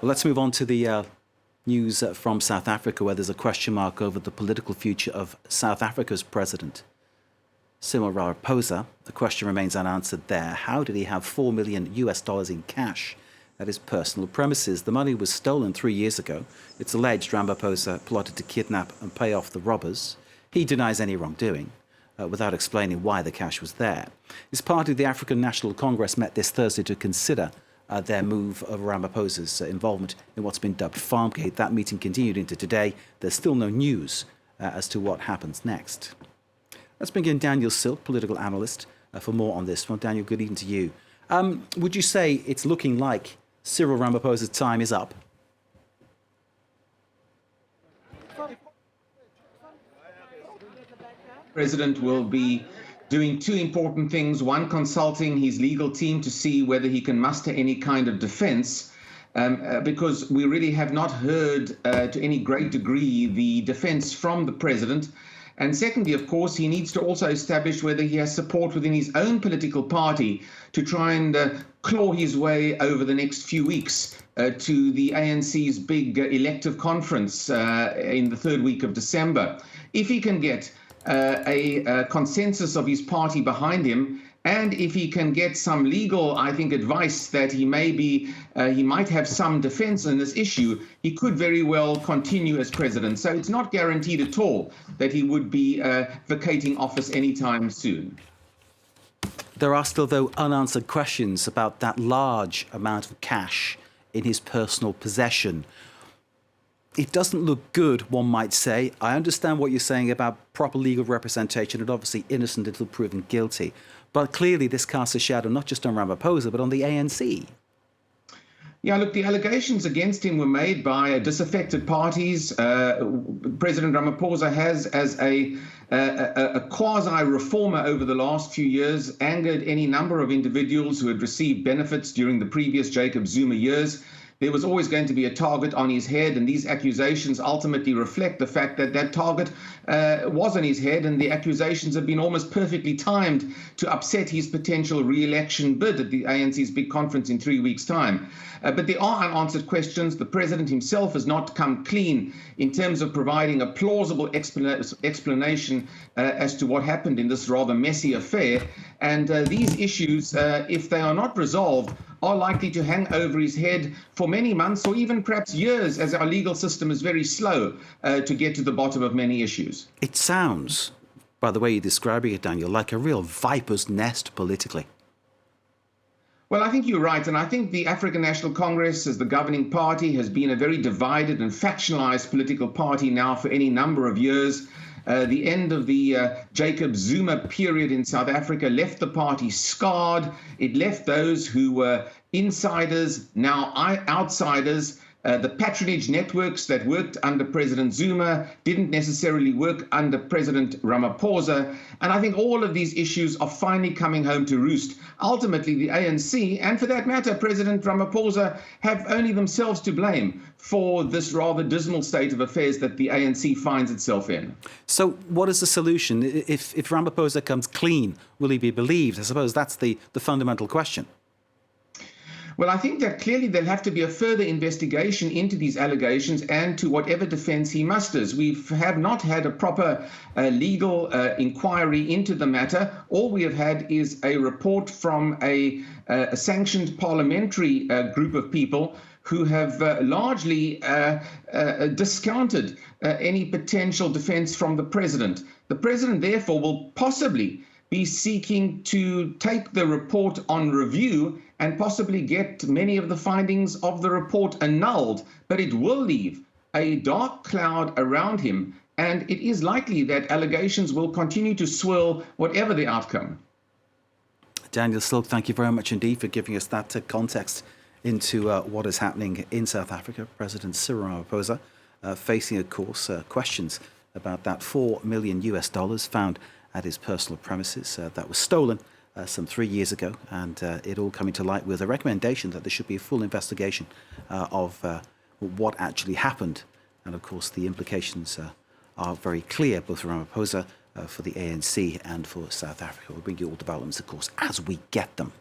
Well, let's move on to the news from South Africa, where there's a question mark over the political future of South Africa's president, Cyril Ramaphosa. The question remains unanswered there. How did he have $4 million in cash at his personal premises? The money was stolen 3 years ago. It's alleged Ramaphosa plotted to kidnap and pay off the robbers. He denies any wrongdoing, without explaining why the cash was there. His party, the African National Congress, met this Thursday to consider their move of Ramaphosa's involvement in what's been dubbed Farmgate. That meeting continued into today. There's still no news as to what happens next. Let's bring in Daniel Silke, political analyst, for more on this one. Daniel, good evening to you. Would you say it's looking like Cyril Ramaphosa's time is up? President will be doing two important things. One, consulting his legal team to see whether he can muster any kind of defense, because we really have not heard to any great degree the defense from the president. And secondly, of course, he needs to also establish whether he has support within his own political party to try and claw his way over the next few weeks to the ANC's big elective conference in the third week of December. If he can get a consensus of his party behind him, and if he can get some legal, I think, advice that he might have some defense in this issue, he could very well continue as president. So it's not guaranteed at all that he would be vacating office anytime soon. There are still, though, unanswered questions about that large amount of cash in his personal possession. It doesn't look good, one might say. I understand what you're saying about proper legal representation and obviously innocent until proven guilty. But clearly this casts a shadow not just on Ramaphosa, but on the ANC. Yeah, look, the allegations against him were made by disaffected parties. President Ramaphosa has, as a quasi-reformer over the last few years, angered any number of individuals who had received benefits during the previous Jacob Zuma years. There was always going to be a target on his head, and these accusations ultimately reflect the fact that that target was on his head, and the accusations have been almost perfectly timed to upset his potential re-election bid at the ANC's big conference in 3 weeks' time. But there are unanswered questions. The president himself has not come clean in terms of providing a plausible explanation as to what happened in this rather messy affair. And these issues, if they are not resolved, are likely to hang over his head for many months or even perhaps years, as our legal system is very slow to get to the bottom of many issues. It sounds, by the way you're describing it, Daniel, like a real viper's nest politically. Well, I think you're right. And I think the African National Congress, as the governing party, has been a very divided and factionalized political party now for any number of years. The end of the Jacob Zuma period in South Africa left the party scarred. It left those who were insiders, now outsiders. The patronage networks that worked under President Zuma didn't necessarily work under President Ramaphosa. And I think all of these issues are finally coming home to roost. Ultimately, the ANC, and for that matter, President Ramaphosa, have only themselves to blame for this rather dismal state of affairs that the ANC finds itself in. So what is the solution? If Ramaphosa comes clean, will he be believed? I suppose that's the fundamental question. Well, I think that clearly there'll have to be a further investigation into these allegations and to whatever defense he musters. We have not had a proper legal inquiry into the matter. All we have had is a report from a sanctioned parliamentary group of people who have largely discounted any potential defense from the president. The president, therefore, will possibly be seeking to take the report on review and possibly get many of the findings of the report annulled, but it will leave a dark cloud around him, and it is likely that allegations will continue to swirl whatever the outcome. Daniel Silke, thank you very much indeed for giving us that context into what is happening in South Africa. President Cyril Ramaphosa facing, of course, questions about that $4 million found at his personal premises that was stolen some 3 years ago, and it all coming to light with a recommendation that there should be a full investigation of what actually happened. And of course, the implications are very clear, both for Ramaphosa, for the ANC and for South Africa. We'll bring you all developments, of course, as we get them.